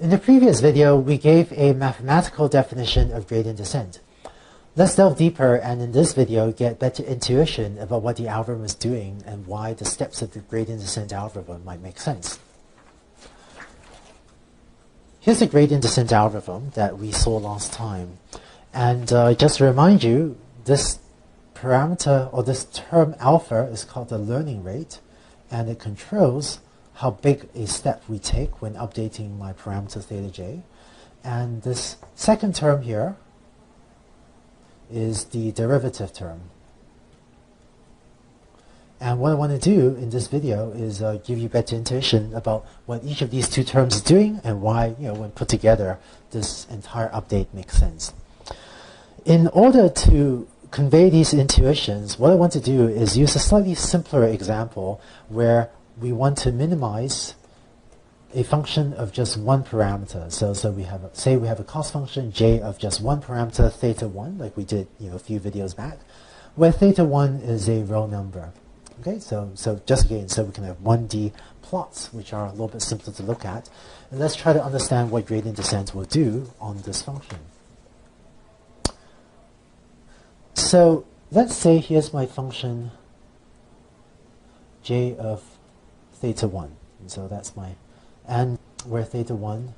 In the previous video, we gave a mathematical definition of gradient descent. Let's delve deeper and in this video get better intuition about what the algorithm is doing and why the steps of the gradient descent algorithm might make sense. Here's the gradient descent algorithm that we saw last time. And just to remind you, this parameter or this term alpha is called the learning rate, and it controls how big a step we take when updating my parameter theta j. And this second term here is the derivative term. And what I want to do in this video is give you better intuition about what each of these two terms is doing and why, when put together, this entire update makes sense. In order to convey these intuitions, what I want to do is use a slightly simpler example where we want to minimize a function of just one parameter. So we have, say we have a cost function j of just one parameter, theta 1, like we did a few videos back, where theta 1 is a row number. Okay, so just again, so we can have 1D plots, which are a little bit simpler to look at. And let's try to understand what gradient descent will do on this function. So let's say here's my function j of theta 1. And so that's my, and where theta 1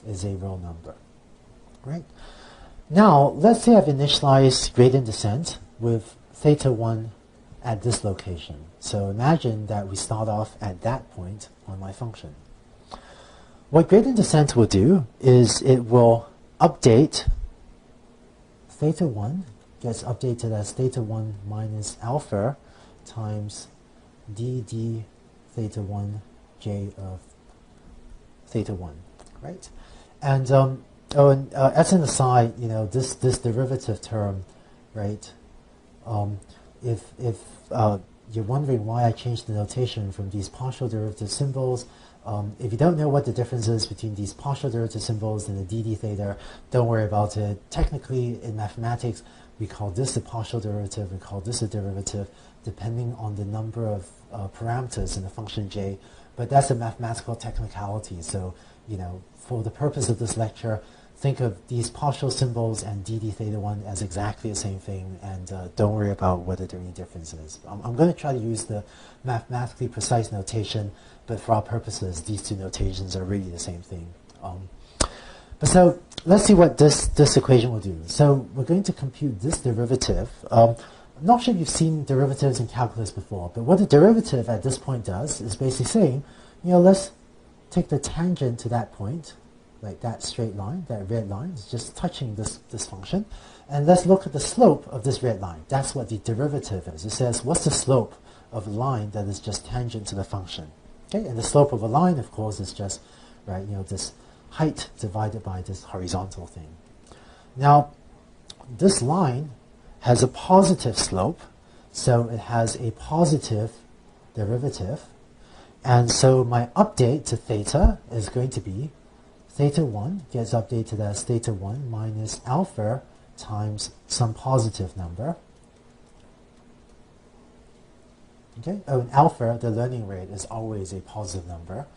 is a row number. Right? Now, let's say I've initialized gradient descent with theta 1 at this location. So imagine that we start off at that point on my function. What gradient descent will do is it will update theta 1, gets updated as theta 1 minus alpha times dd theta 1 j of theta 1, right? And as an aside, this derivative term, right? If you're wondering why I changed the notation from these partial derivative symbols, if you don't know what the difference is between these partial derivative symbols and the dd theta, don't worry about it. Technically, in mathematics, we call this a partial derivative, we call this a derivative, depending on the number of parameters in the function j. But that's a mathematical technicality. So, for the purpose of this lecture, think of these partial symbols and dd theta 1 as exactly the same thing, and don't worry about whether there are any differences. I'm going to try to use the mathematically precise notation, but for our purposes, these two notations are really the same thing. But so let's see what this equation will do. So we're going to compute this derivative. I'm not sure if you've seen derivatives in calculus before, but what the derivative at this point does is basically saying, let's take the tangent to that point, like that straight line, that red line is just touching this function, and let's look at the slope of this red line. That's what the derivative is. It says, what's the slope of a line that is just tangent to the function? Okay, and the slope of a line, of course, is just, right, this height divided by this horizontal thing. Now, this line has a positive slope, so it has a positive derivative, and so my update to theta is going to be theta 1 gets updated as theta 1 minus alpha times some positive number. Okay, and alpha, the learning rate, is always a positive number.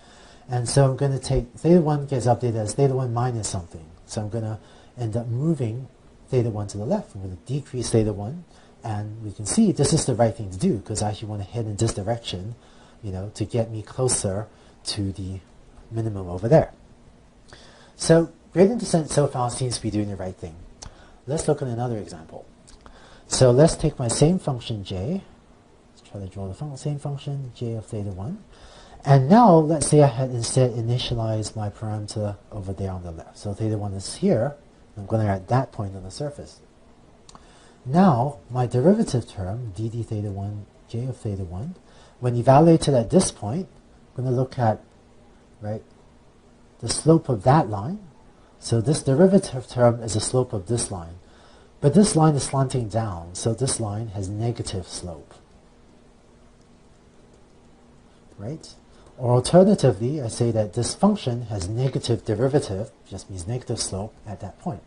And so I'm going to take theta 1 gets updated as theta 1 minus something. So I'm going to end up moving theta 1 to the left. I'm going to decrease theta 1. And we can see this is the right thing to do because I actually want to head in this direction, to get me closer to the minimum over there. So gradient descent so far seems to be doing the right thing. Let's look at another example. So let's take my same function j. Let's try to draw the same function j of theta 1. And now let's say I had instead initialized my parameter over there on the left. So theta 1 is here. I'm going to at that point on the surface. Now my derivative term dd theta 1 j of theta 1, when evaluated at this point, I'm going to look at the slope of that line. So this derivative term is the slope of this line. But this line is slanting down, so this line has negative slope. Right? Or alternatively, I say that this function has negative derivative, just means negative slope at that point.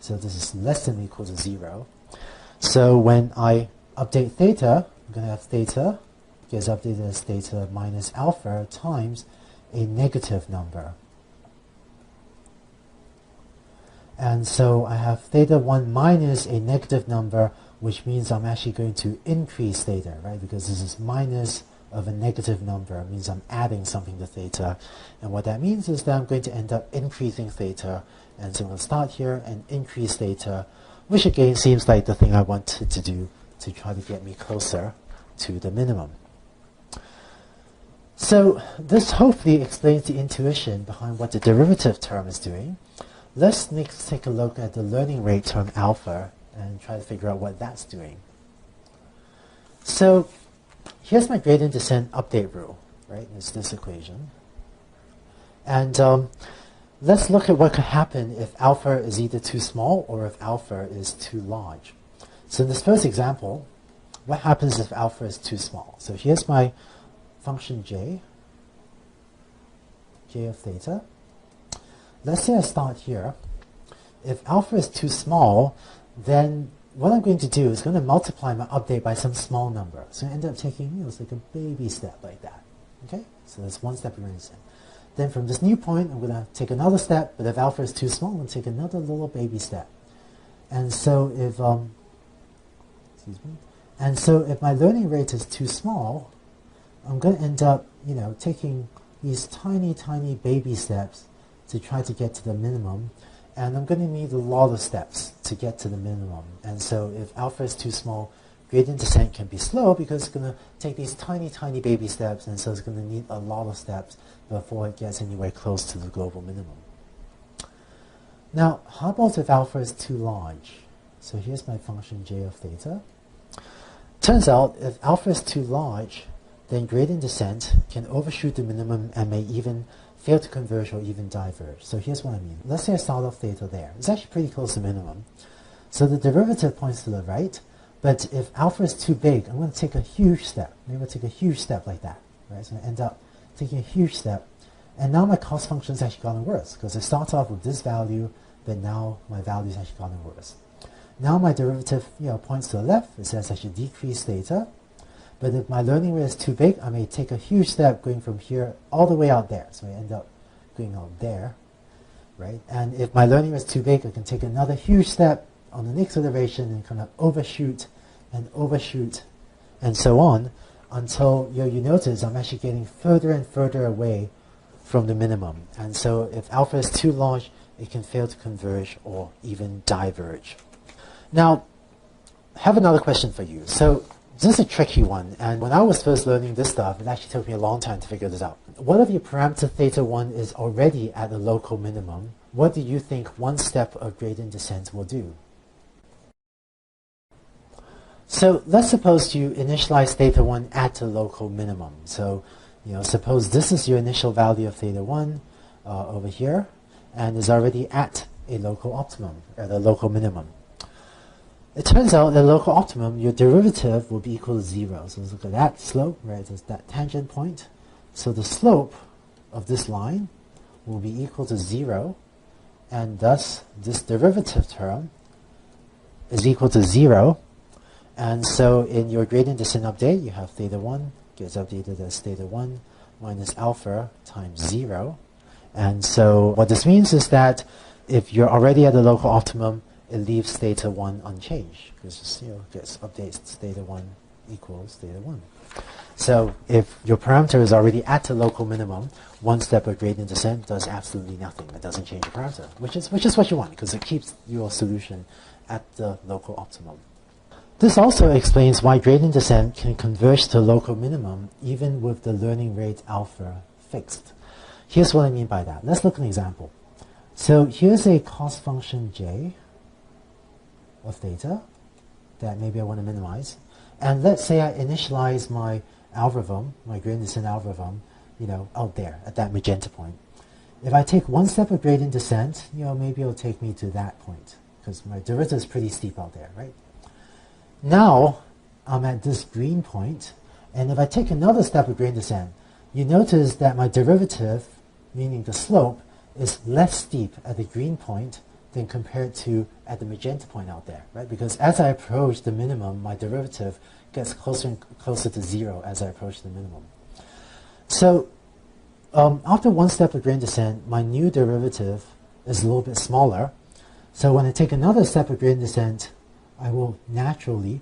So this is less than or equal to 0. So when I update theta, I'm going to have theta gets updated as theta minus alpha times a negative number. And so I have theta 1 minus a negative number, which means I'm actually going to increase theta, right? Because this is minus of a negative number. It means I'm adding something to theta. And what that means is that I'm going to end up increasing theta. And so I'm going to start here and increase theta, which again seems like the thing I wanted to do to try to get me closer to the minimum. So this hopefully explains the intuition behind what the derivative term is doing. Let's next take a look at the learning rate term alpha and try to figure out what that's doing. So here's my gradient descent update rule, right? It's this equation. And let's look at what could happen if alpha is either too small or if alpha is too large. So in this first example, what happens if alpha is too small? So here's my function j of theta. Let's say I start here. If alpha is too small, then what I'm going to do is going to multiply my update by some small number. So I end up taking, it's like a baby step like that. Okay? So that's one step you're going to take. Then from this new point, I'm going to take another step, but if alpha is too small, I'm going to take another little baby step. And so if, if my learning rate is too small, I'm going to end up, taking these tiny, tiny baby steps to try to get to the minimum. And I'm going to need a lot of steps to get to the minimum. And so if alpha is too small, gradient descent can be slow because it's going to take these tiny, tiny baby steps, and so it's going to need a lot of steps before it gets anywhere close to the global minimum. Now, how about if alpha is too large? So here's my function j of theta. Turns out, if alpha is too large, then gradient descent can overshoot the minimum and may even fail to converge or even diverge. So here's what I mean. Let's say I start off theta there. It's actually pretty close to minimum. So the derivative points to the right, but if alpha is too big, I'm going to take a huge step. Maybe I'll take a huge step like that. Right? So I end up taking a huge step. And now my cost function has actually gotten worse, because it starts off with this value, but now my value has actually gotten worse. Now my derivative points to the left. It says I should decrease theta. But if my learning rate is too big, I may take a huge step going from here all the way out there. So I end up going out there, right? And if my learning rate is too big, I can take another huge step on the next iteration and kind of overshoot and so on until you notice I'm actually getting further and further away from the minimum. And so if alpha is too large, it can fail to converge or even diverge. Now, I have another question for you. So this is a tricky one, and when I was first learning this stuff, it actually took me a long time to figure this out. What if your parameter theta 1 is already at the local minimum? What do you think one step of gradient descent will do? So let's suppose you initialize theta 1 at the local minimum. So suppose this is your initial value of theta 1 over here, and is already at a local optimum, at a local minimum. It turns out that local optimum, your derivative will be equal to 0. So let's look at that slope, right? It's that tangent point. So the slope of this line will be equal to 0, and thus this derivative term is equal to 0. And so in your gradient descent update, you have theta 1 gets updated as theta 1 minus alpha times 0. And so what this means is that if you're already at the local optimum, it leaves theta 1 unchanged, because gets updates theta 1 equals theta 1. So if your parameter is already at the local minimum, one step of gradient descent does absolutely nothing. It doesn't change the parameter, which is what you want, because it keeps your solution at the local optimum. This also explains why gradient descent can converge to local minimum even with the learning rate alpha fixed. Here's what I mean by that. Let's look at an example. So here's a cost function j of theta that maybe I want to minimize. And let's say I initialize my algorithm, my gradient descent algorithm, out there at that magenta point. If I take one step of gradient descent, maybe it'll take me to that point, because my derivative is pretty steep out there, right? Now I'm at this green point, and if I take another step of gradient descent, you notice that my derivative, meaning the slope, is less steep at the green point than compared to at the magenta point out there, right? Because as I approach the minimum, my derivative gets closer and closer to 0 as I approach the minimum. So after one step of gradient descent, my new derivative is a little bit smaller. So when I take another step of gradient descent, I will naturally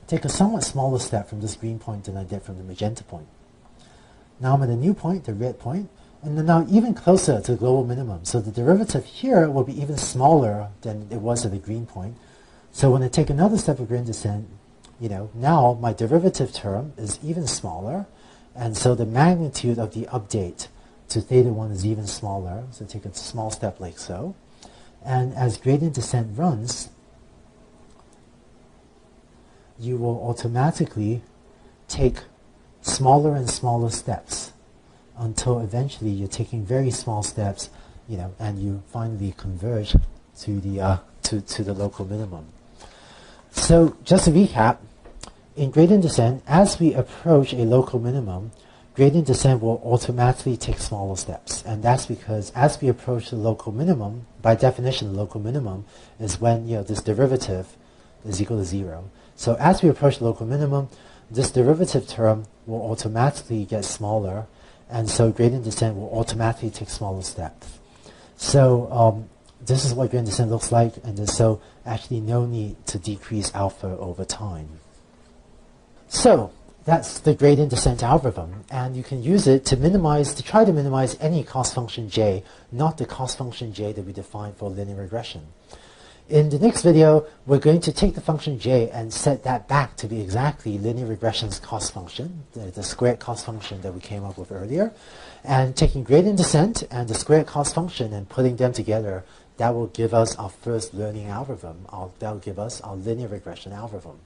take a somewhat smaller step from this green point than I did from the magenta point. Now I'm at a new point, the red point, and then now even closer to the global minimum. So the derivative here will be even smaller than it was at the green point. So when I take another step of gradient descent, now my derivative term is even smaller, and so the magnitude of the update to theta 1 is even smaller. So take a small step like so. And as gradient descent runs, you will automatically take smaller and smaller steps until eventually you're taking very small steps, and you finally converge to the local minimum. So just to recap, in gradient descent, as we approach a local minimum, gradient descent will automatically take smaller steps. And that's because as we approach the local minimum, by definition, the local minimum is when this derivative is equal to 0. So as we approach the local minimum, this derivative term will automatically get smaller, and so gradient descent will automatically take smaller steps. So this is what gradient descent looks like, and there's so actually no need to decrease alpha over time. So that's the gradient descent algorithm, and you can use it to try to minimize any cost function j, not the cost function j that we defined for linear regression. In the next video, we're going to take the function j and set that back to be exactly linear regression's cost function, the squared cost function that we came up with earlier, and taking gradient descent and the squared cost function and putting them together, that will give us our first learning algorithm. That will give us our linear regression algorithm.